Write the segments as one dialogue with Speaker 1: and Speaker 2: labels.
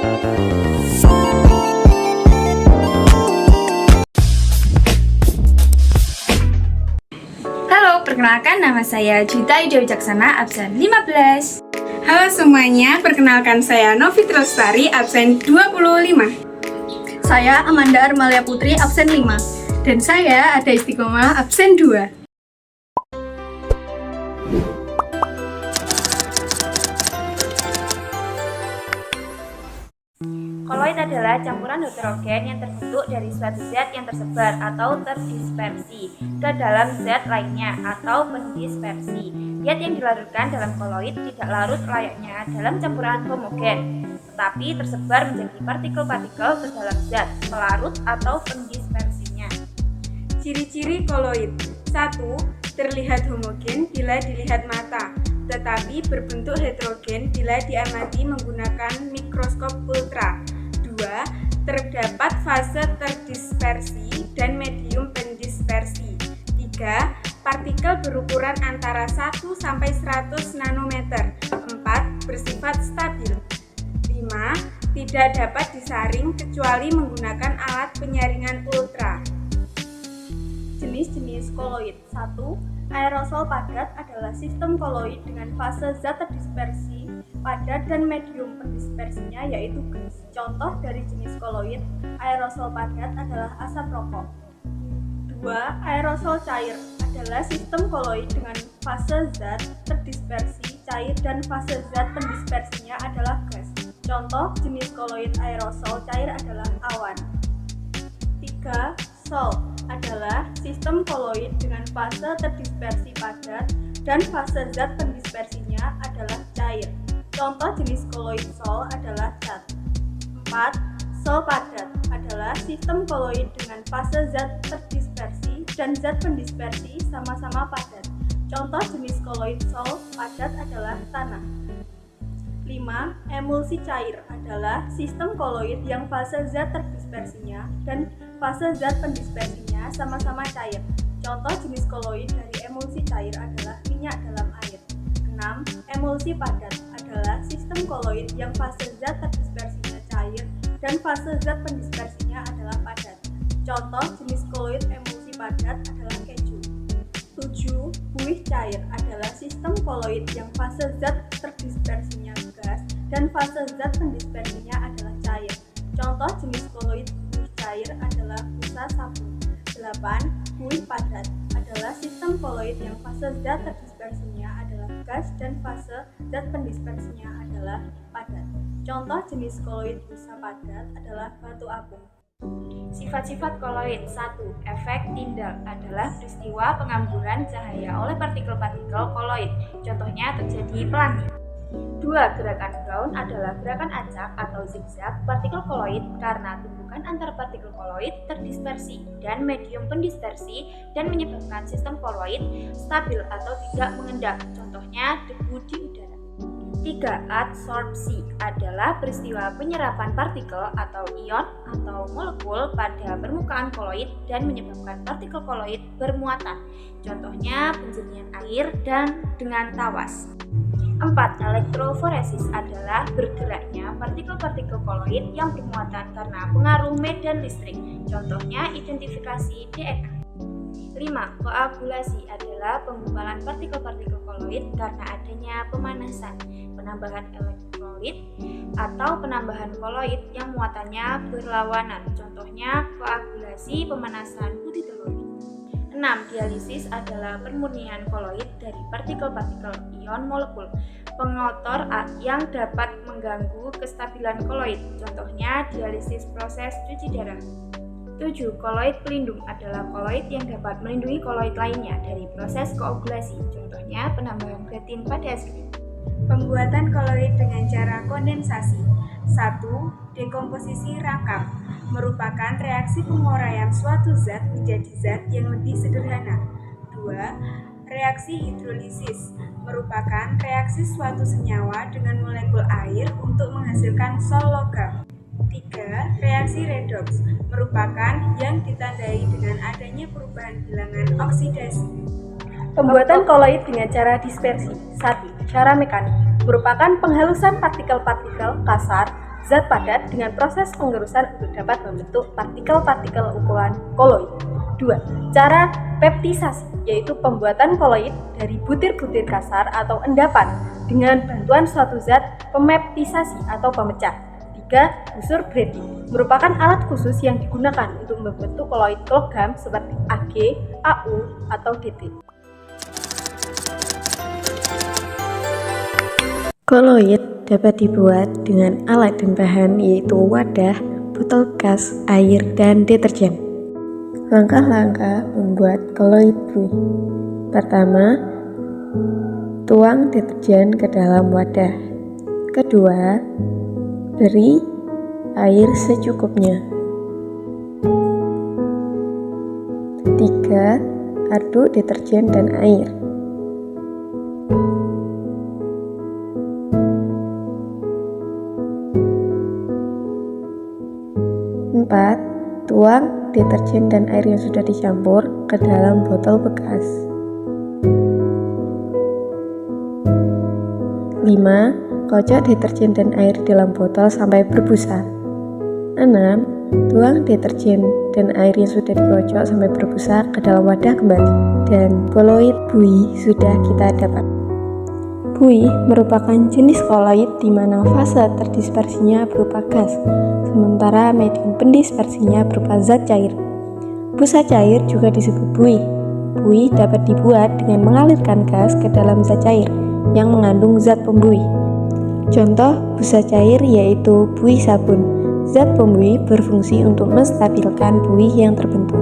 Speaker 1: Halo, perkenalkan nama saya Juta Ida Wijaksana, absen 15.
Speaker 2: Halo semuanya, perkenalkan saya Novitra Lestari, absen 25.
Speaker 3: Saya Amanda Armalia Putri, absen 5. Dan saya Ada Istiqomah, absen 2.
Speaker 1: Koloid adalah campuran heterogen yang terbentuk dari suatu zat yang tersebar atau terdispersi ke dalam zat lainnya atau pendispersi. Zat yang dilarutkan dalam koloid tidak larut layaknya dalam campuran homogen, tetapi tersebar menjadi partikel-partikel ke dalam zat pelarut atau pendispersinya.
Speaker 2: Ciri-ciri koloid: 1. Terlihat homogen bila dilihat mata, tetapi berbentuk heterogen bila diamati menggunakan mikroskop ultra. 2. Terdapat fase terdispersi dan medium pendispersi. 3. Partikel berukuran antara 1 sampai 100 nanometer. 4. Bersifat stabil. 5. Tidak dapat disaring kecuali menggunakan alat penyaringan ultra.
Speaker 3: Jenis-jenis koloid. 1. Aerosol padat adalah sistem koloid dengan fase zat terdispersi padat dan medium pendispersinya yaitu gas. Contoh dari jenis koloid aerosol padat adalah asap rokok. 2. Aerosol cair adalah sistem koloid dengan fase zat terdispersi cair dan fase zat pendispersinya adalah gas. Contoh jenis koloid aerosol cair adalah awan. 3. Sol adalah sistem koloid dengan fase terdispersi padat dan fase zat pendispersinya adalah cair. Contoh jenis koloid sol adalah cat. 4. Sol padat adalah sistem koloid dengan fase zat terdispersi dan zat pendispersi sama-sama padat. Contoh jenis koloid sol padat adalah tanah. 5. Emulsi cair adalah sistem koloid yang fase zat terdispersinya dan fase zat pendispersinya sama-sama cair. Contoh jenis koloid dari emulsi cair adalah minyak dalam air. 6. Emulsi padat adalah sistem koloid yang fase zat terdispersinya cair dan fase zat pendispersinya adalah padat. Contoh jenis koloid emulsi padat adalah keju. 7. Buih cair adalah sistem koloid yang fase zat terdispersinya gas dan fase zat pendispersinya adalah cair. Contoh jenis koloid buih cair adalah busa sabun. 8. Buih padat adalah sistem koloid yang fase zat terdispersinya adalah gas dan fase zat pendispersinya adalah padat. Contoh jenis koloid busa padat adalah batu apung.
Speaker 1: Sifat-sifat koloid. 1. Efek Tyndall adalah peristiwa pengamburan cahaya oleh partikel-partikel koloid. Contohnya terjadi pelangi. 2. Gerakan Brown adalah gerakan acak atau zigzag partikel koloid karena tumbukan antar partikel koloid terdispersi dan medium pendispersi dan menyebabkan sistem koloid stabil atau tidak mengendap. Contohnya debu di udara. 3. Adsorpsi adalah peristiwa penyerapan partikel atau ion atau molekul pada permukaan koloid dan menyebabkan partikel koloid bermuatan. Contohnya penjernihan air dan dengan tawas. 4. Elektroforesis adalah bergeraknya partikel-partikel koloid yang bermuatan karena pengaruh medan listrik. Contohnya identifikasi DNA. 5. Koagulasi adalah penggumpalan partikel-partikel koloid karena adanya pemanasan, penambahan elektrolit, atau penambahan koloid yang muatannya berlawanan. Contohnya koagulasi pemanasan putih telur. 6. Dialisis adalah pemurnian koloid dari partikel-partikel ion molekul pengotor yang dapat mengganggu kestabilan koloid. Contohnya dialisis proses cuci darah. 7. Koloid pelindung adalah koloid yang dapat melindungi koloid lainnya dari proses koagulasi. Contohnya penambahan kreatin pada es krim.
Speaker 2: Pembuatan koloid dengan cara kondensasi. 1. Dekomposisi rangkap merupakan reaksi penguraian suatu zat menjadi zat yang lebih sederhana. 2. Reaksi hidrolisis merupakan reaksi suatu senyawa dengan molekul air untuk menghasilkan sol logam. 3. Reaksi redoks merupakan yang ditandai dengan adanya perubahan bilangan oksidasi.
Speaker 3: Pembuatan koloid dengan cara dispersi. 1. Cara mekanik merupakan penghalusan partikel-partikel kasar zat padat dengan proses pengerusan untuk dapat membentuk partikel-partikel ukuran koloid. 2. Cara peptisasi, yaitu pembuatan koloid dari butir-butir kasar atau endapan dengan bantuan suatu zat pemeptisasi atau pemecah. 3. Busur Brady merupakan alat khusus yang digunakan untuk membentuk koloid logam seperti Ag, Au, atau Dt.
Speaker 4: Koloid dapat dibuat dengan alat dan bahan yaitu wadah, botol gas, air, dan deterjen. Langkah-langkah membuat koloid buih. Pertama, tuang deterjen ke dalam wadah. Kedua, beri air secukupnya. Ketiga, aduk deterjen dan air. 4. Tuang deterjen dan air yang sudah dicampur ke dalam botol bekas. 5. Kocok deterjen dan air dalam botol sampai berbusa. 6. Tuang deterjen dan air yang sudah dikocok sampai berbusa ke dalam wadah kembali. Dan koloid buih sudah kita dapat. Buih merupakan jenis koloid di mana fase terdispersinya berupa gas, sementara medium pendispersinya berupa zat cair. Busa cair juga disebut buih. Buih dapat dibuat dengan mengalirkan gas ke dalam zat cair yang mengandung zat pembuih. Contoh busa cair yaitu buih sabun. Zat pembuih berfungsi untuk menstabilkan buih yang terbentuk.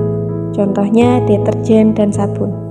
Speaker 4: Contohnya deterjen dan sabun.